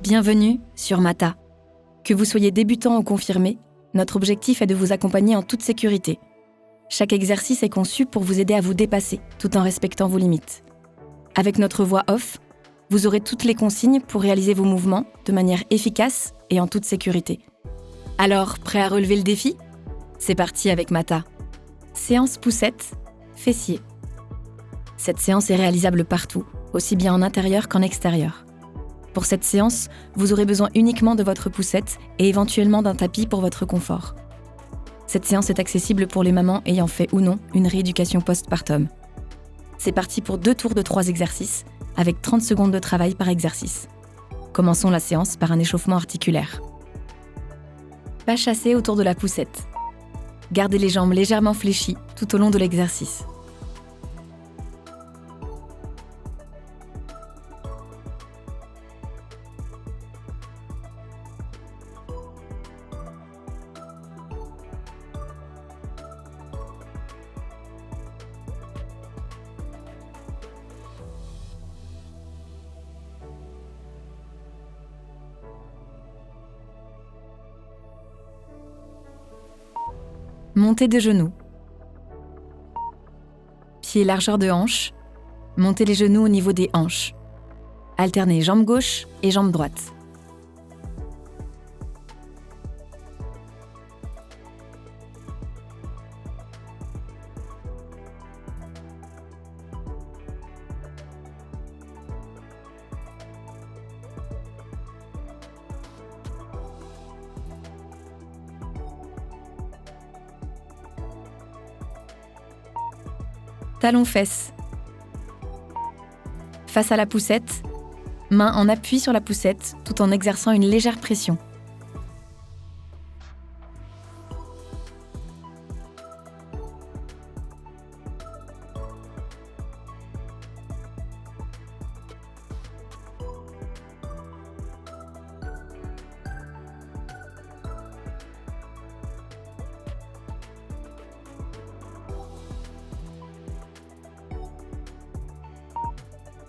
Bienvenue sur Mata. Que vous soyez débutant ou confirmé, notre objectif est de vous accompagner en toute sécurité. Chaque exercice est conçu pour vous aider à vous dépasser, tout en respectant vos limites. Avec notre voix off, vous aurez toutes les consignes pour réaliser vos mouvements de manière efficace et en toute sécurité. Alors, prêt à relever le défi ? C'est parti avec Mata. Séance poussette, fessier. Cette séance est réalisable partout, aussi bien en intérieur qu'en extérieur. Pour cette séance, vous aurez besoin uniquement de votre poussette et éventuellement d'un tapis pour votre confort. Cette séance est accessible pour les mamans ayant fait ou non une rééducation postpartum. C'est parti pour 2 tours de 3 exercices, avec 30 secondes de travail par exercice. Commençons la séance par un échauffement articulaire. Pas chassé autour de la poussette. Gardez les jambes légèrement fléchies tout au long de l'exercice. Montée de genoux. Pieds largeur de hanche. Montez les genoux au niveau des hanches. Alternez jambe gauche et jambe droite. Talons-fesses. Face à la poussette, main en appui sur la poussette tout en exerçant une légère pression.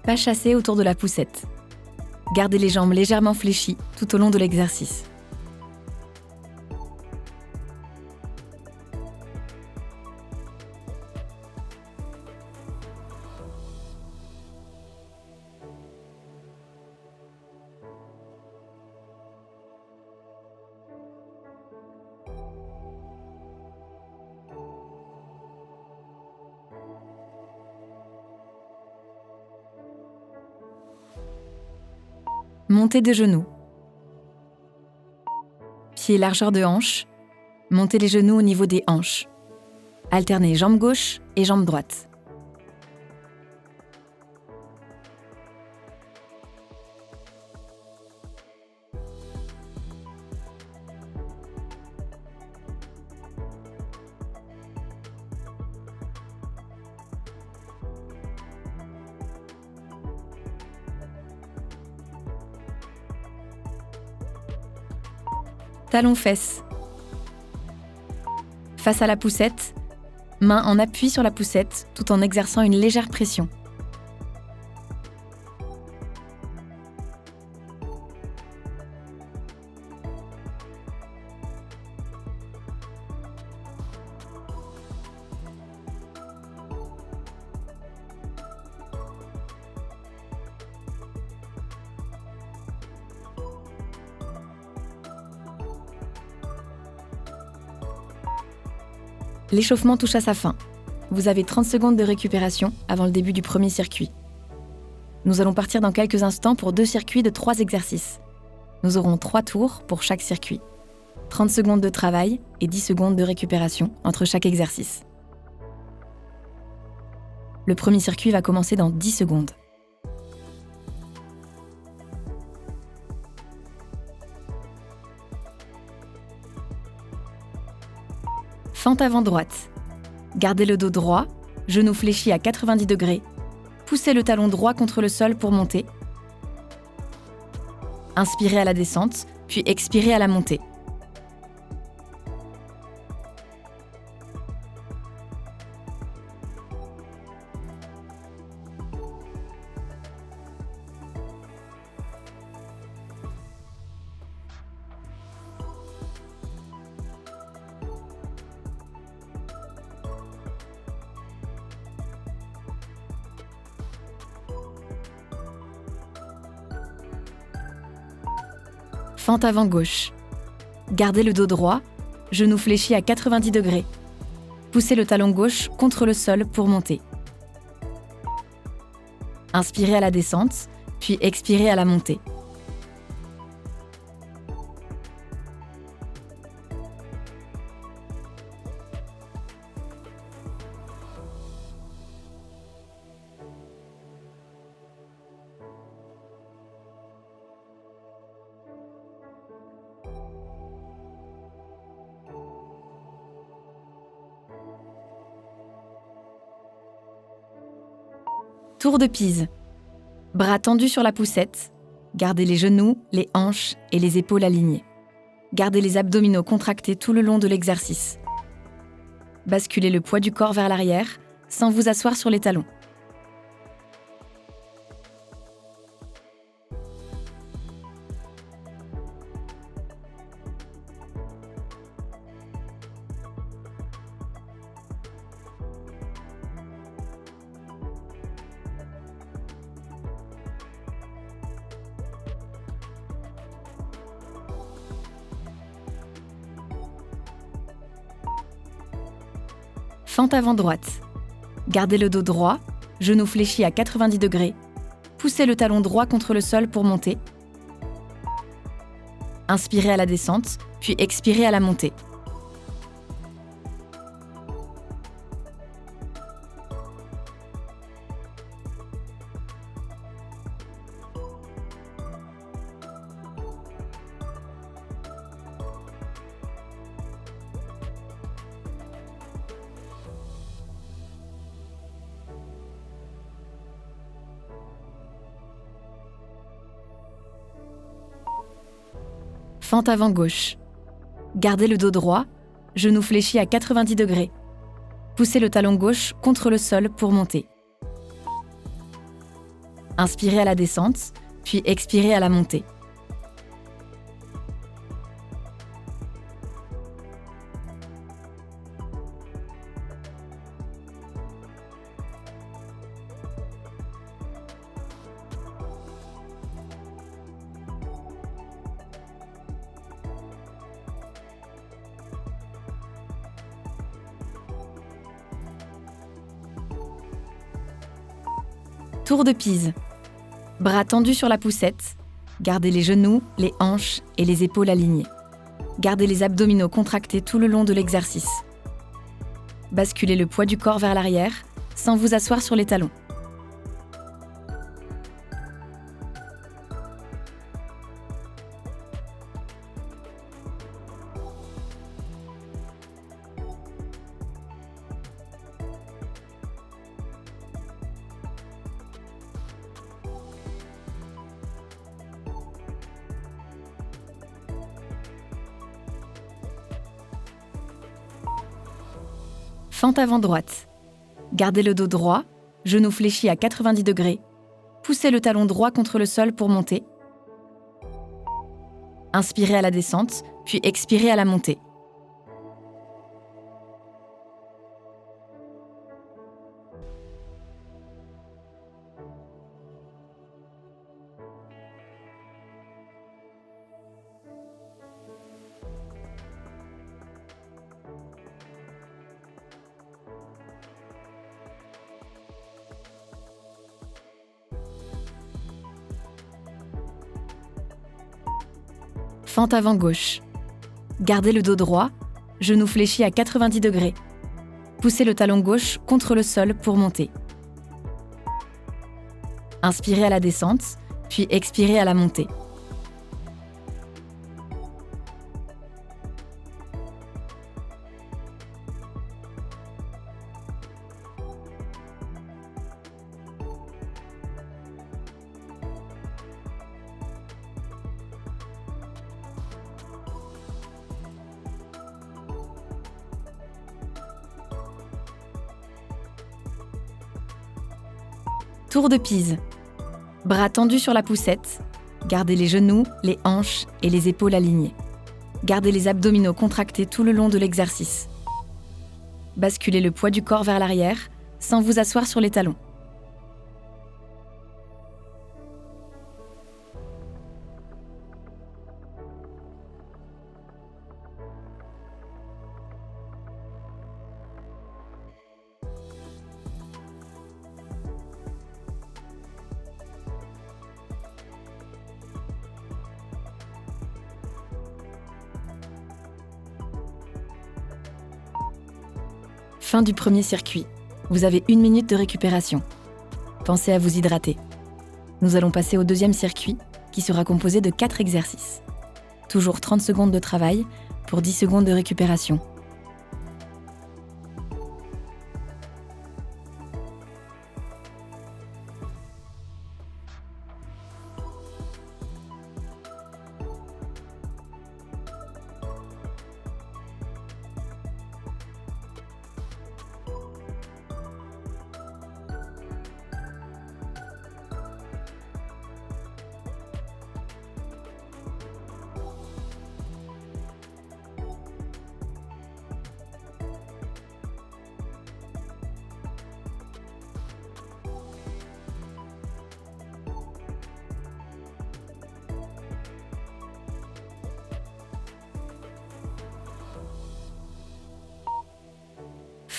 Pas chassé autour de la poussette. Gardez les jambes légèrement fléchies tout au long de l'exercice. Montée de genoux. Pieds largeur de hanche. Montez les genoux au niveau des hanches. Alternez jambe gauche et jambe droite. Talons-fesses. Face à la poussette, main en appui sur la poussette tout en exerçant une légère pression. L'échauffement touche à sa fin. Vous avez 30 secondes de récupération avant le début du premier circuit. Nous allons partir dans quelques instants pour 2 circuits de 3 exercices. Nous aurons 3 tours pour chaque circuit. 30 secondes de travail et 10 secondes de récupération entre chaque exercice. Le premier circuit va commencer dans 10 secondes. Fente avant droite. Gardez le dos droit, genoux fléchis à 90 degrés. Poussez le talon droit contre le sol pour monter. Inspirez à la descente, puis expirez à la montée. Fente avant gauche. Gardez le dos droit, genou fléchi à 90 degrés. Poussez le talon gauche contre le sol pour monter. Inspirez à la descente, puis expirez à la montée. Tour de Pise. Bras tendus sur la poussette. Gardez les genoux, les hanches et les épaules alignées. Gardez les abdominaux contractés tout le long de l'exercice. Basculez le poids du corps vers l'arrière sans vous asseoir sur les talons. Fente avant droite. Gardez le dos droit, genou fléchi à 90 degrés. Poussez le talon droit contre le sol pour monter. Inspirez à la descente, puis expirez à la montée. Fente avant gauche. Gardez le dos droit, genou fléchi à 90 degrés. Poussez le talon gauche contre le sol pour monter. Inspirez à la descente, puis expirez à la montée. Tour de Pise. Bras tendus sur la poussette. Gardez les genoux, les hanches et les épaules alignées. Gardez les abdominaux contractés tout le long de l'exercice. Basculez le poids du corps vers l'arrière sans vous asseoir sur les talons. Fente avant droite. Gardez le dos droit, genou fléchi à 90 degrés. Poussez le talon droit contre le sol pour monter. Inspirez à la descente, puis expirez à la montée. Fente avant gauche. Gardez le dos droit, genou fléchi à 90 degrés. Poussez le talon gauche contre le sol pour monter. Inspirez à la descente, puis expirez à la montée. Tour de Pise. Bras tendus sur la poussette. Gardez les genoux, les hanches et les épaules alignées. Gardez les abdominaux contractés tout le long de l'exercice. Basculez le poids du corps vers l'arrière sans vous asseoir sur les talons. Fin du premier circuit. Vous avez 1 minute de récupération. Pensez à vous hydrater. Nous allons passer au deuxième circuit, qui sera composé de 4 exercices. Toujours 30 secondes de travail pour 10 secondes de récupération.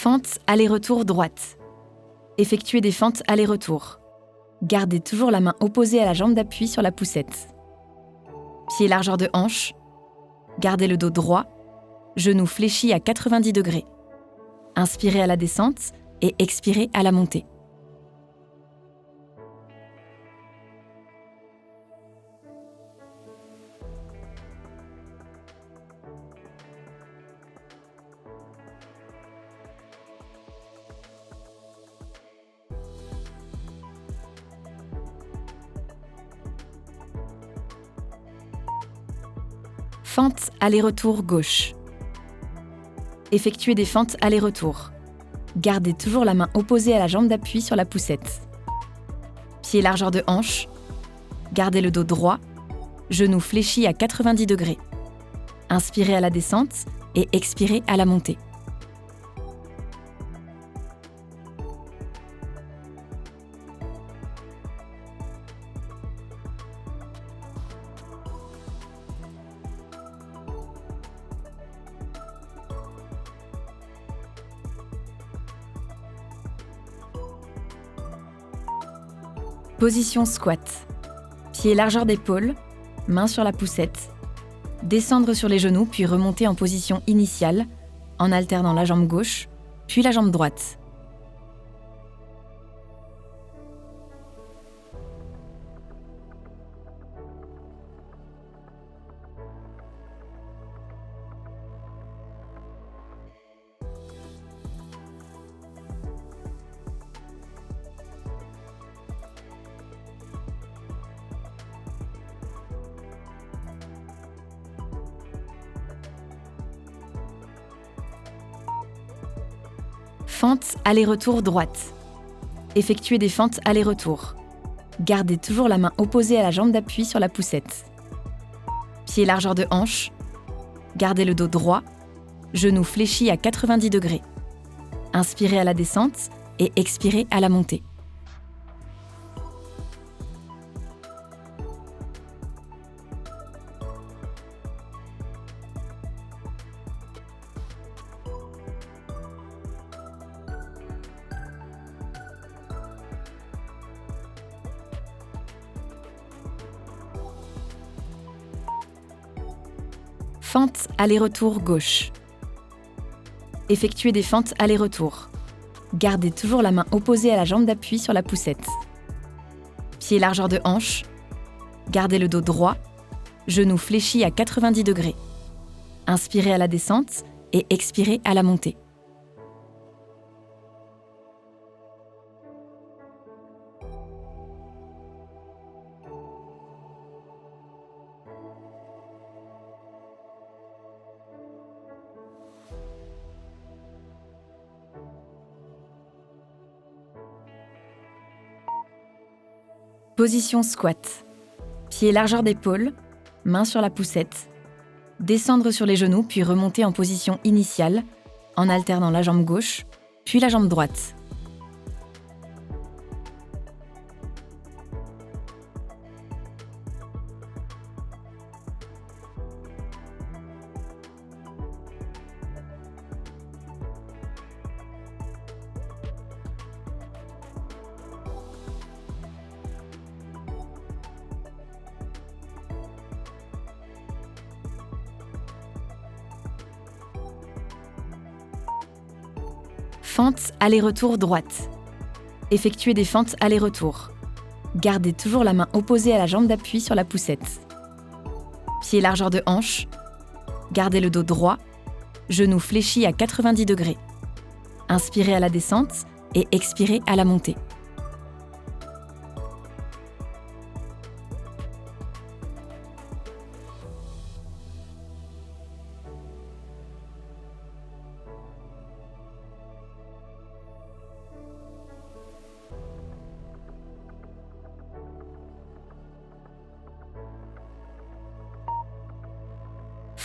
Fente aller-retour droite. Effectuez des fentes aller-retour. Gardez toujours la main opposée à la jambe d'appui sur la poussette. Pieds largeur de hanche. Gardez le dos droit. Genoux fléchis à 90 degrés. Inspirez à la descente et expirez à la montée. Fente aller-retour gauche. Effectuez des fentes aller-retour. Gardez toujours la main opposée à la jambe d'appui sur la poussette. Pieds largeur de hanche. Gardez le dos droit. Genoux fléchis à 90 degrés. Inspirez à la descente et expirez à la montée. Position squat. Pieds largeur d'épaule, main sur la poussette. Descendre sur les genoux puis remonter en position initiale en alternant la jambe gauche puis la jambe droite. Fente aller-retour droite. Effectuez des fentes aller-retour. Gardez toujours la main opposée à la jambe d'appui sur la poussette. Pieds largeur de hanche. Gardez le dos droit. Genoux fléchis à 90 degrés. Inspirez à la descente et expirez à la montée. Fente aller-retour gauche. Effectuez des fentes aller-retour. Gardez toujours la main opposée à la jambe d'appui sur la poussette. Pieds largeur de hanche. Gardez le dos droit. Genoux fléchis à 90 degrés. Inspirez à la descente et expirez à la montée. Position squat. Pieds largeur d'épaule, main sur la poussette. Descendre sur les genoux puis remonter en position initiale en alternant la jambe gauche puis la jambe droite. Fente aller-retour droite. Effectuez des fentes aller-retour. Gardez toujours la main opposée à la jambe d'appui sur la poussette. Pied largeur de hanche. Gardez le dos droit. Genoux fléchis à 90 degrés. Inspirez à la descente et expirez à la montée.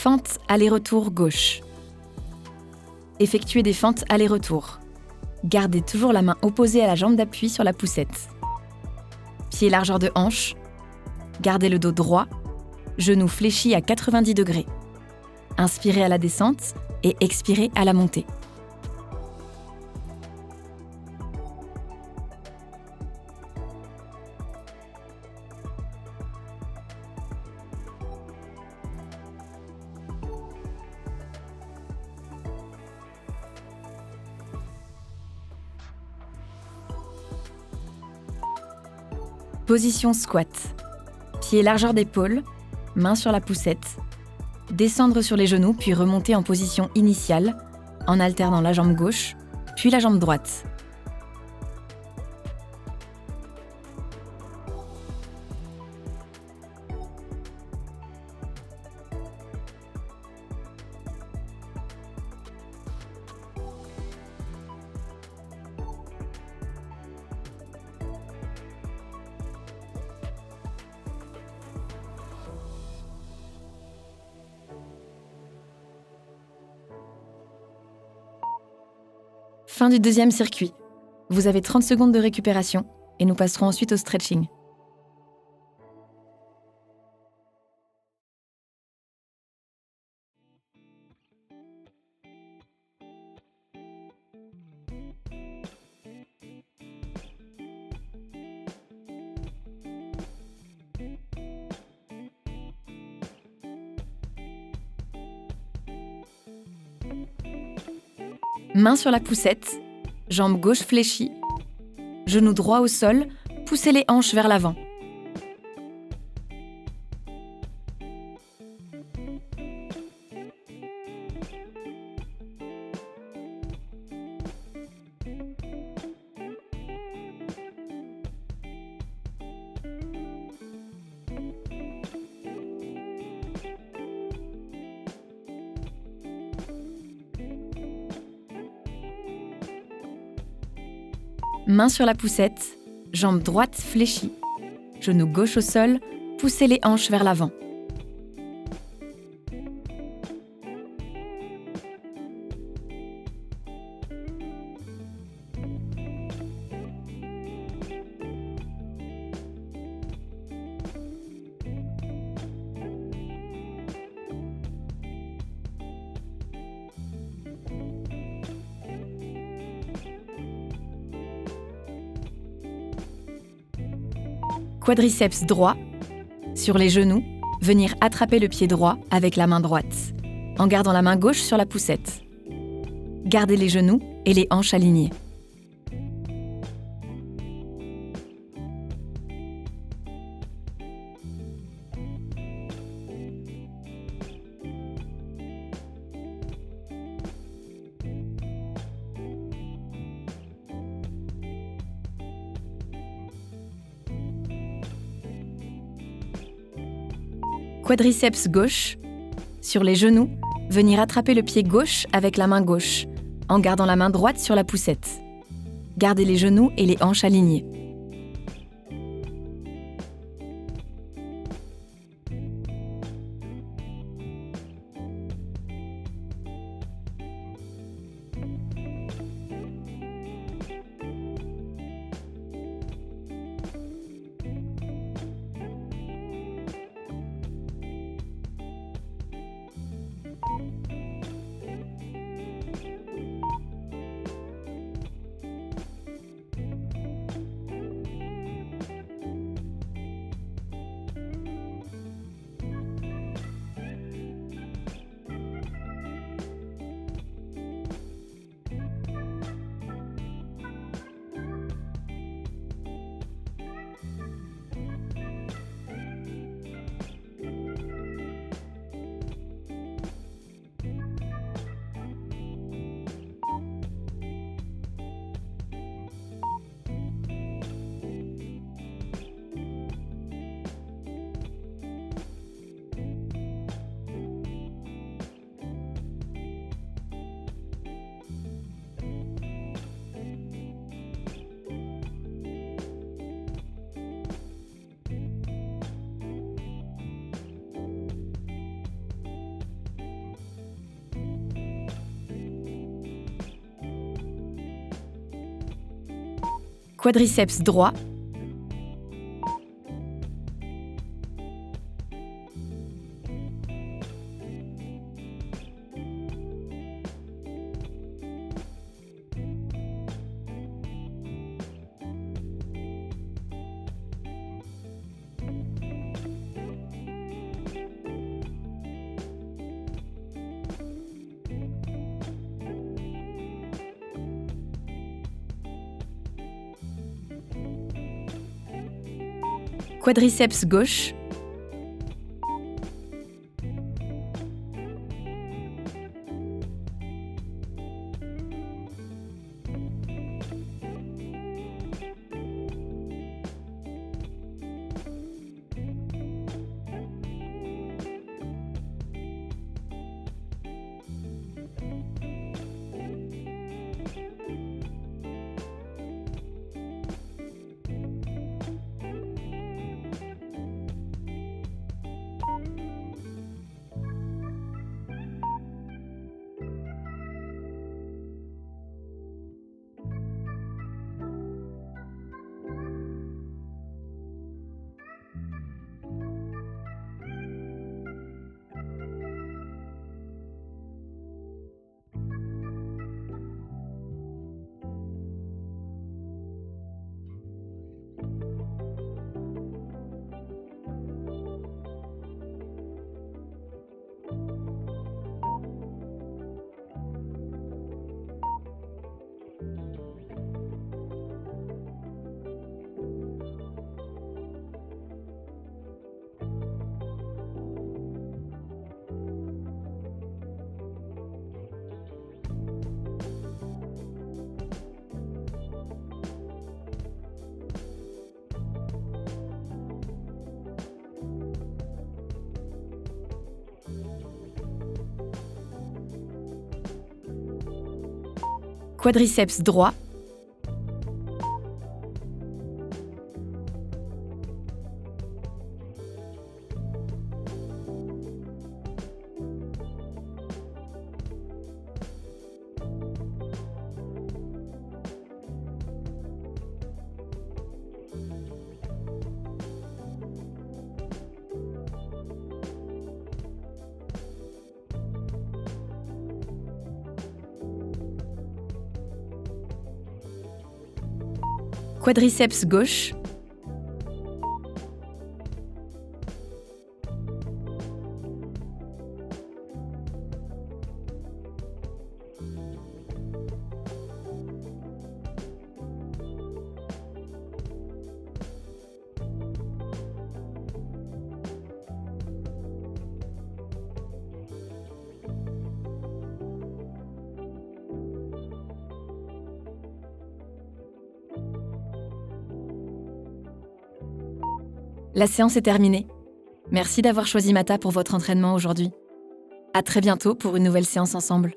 Fente aller-retour gauche. Effectuez des fentes aller-retour. Gardez toujours la main opposée à la jambe d'appui sur la poussette. Pied largeur de hanche. Gardez le dos droit. Genoux fléchis à 90 degrés. Inspirez à la descente et expirez à la montée. Position squat. Pieds largeur d'épaule, main sur la poussette. Descendre sur les genoux puis remonter en position initiale en alternant la jambe gauche puis la jambe droite. Fin du deuxième circuit. Vous avez 30 secondes de récupération et nous passerons ensuite au stretching. Main sur la poussette, jambe gauche fléchie, genou droit au sol, poussez les hanches vers l'avant. Main sur la poussette, jambe droite fléchie, genou gauche au sol, poussez les hanches vers l'avant. Quadriceps droit. Sur les genoux, venir attraper le pied droit avec la main droite, en gardant la main gauche sur la poussette. Gardez les genoux et les hanches alignées. Quadriceps gauche. Sur les genoux, venir attraper le pied gauche avec la main gauche, en gardant la main droite sur la poussette. Gardez les genoux et les hanches alignées. Quadriceps droit. Quadriceps gauche. Quadriceps droit. Quadriceps gauche. La séance est terminée. Merci d'avoir choisi Mata pour votre entraînement aujourd'hui. À très bientôt pour une nouvelle séance ensemble.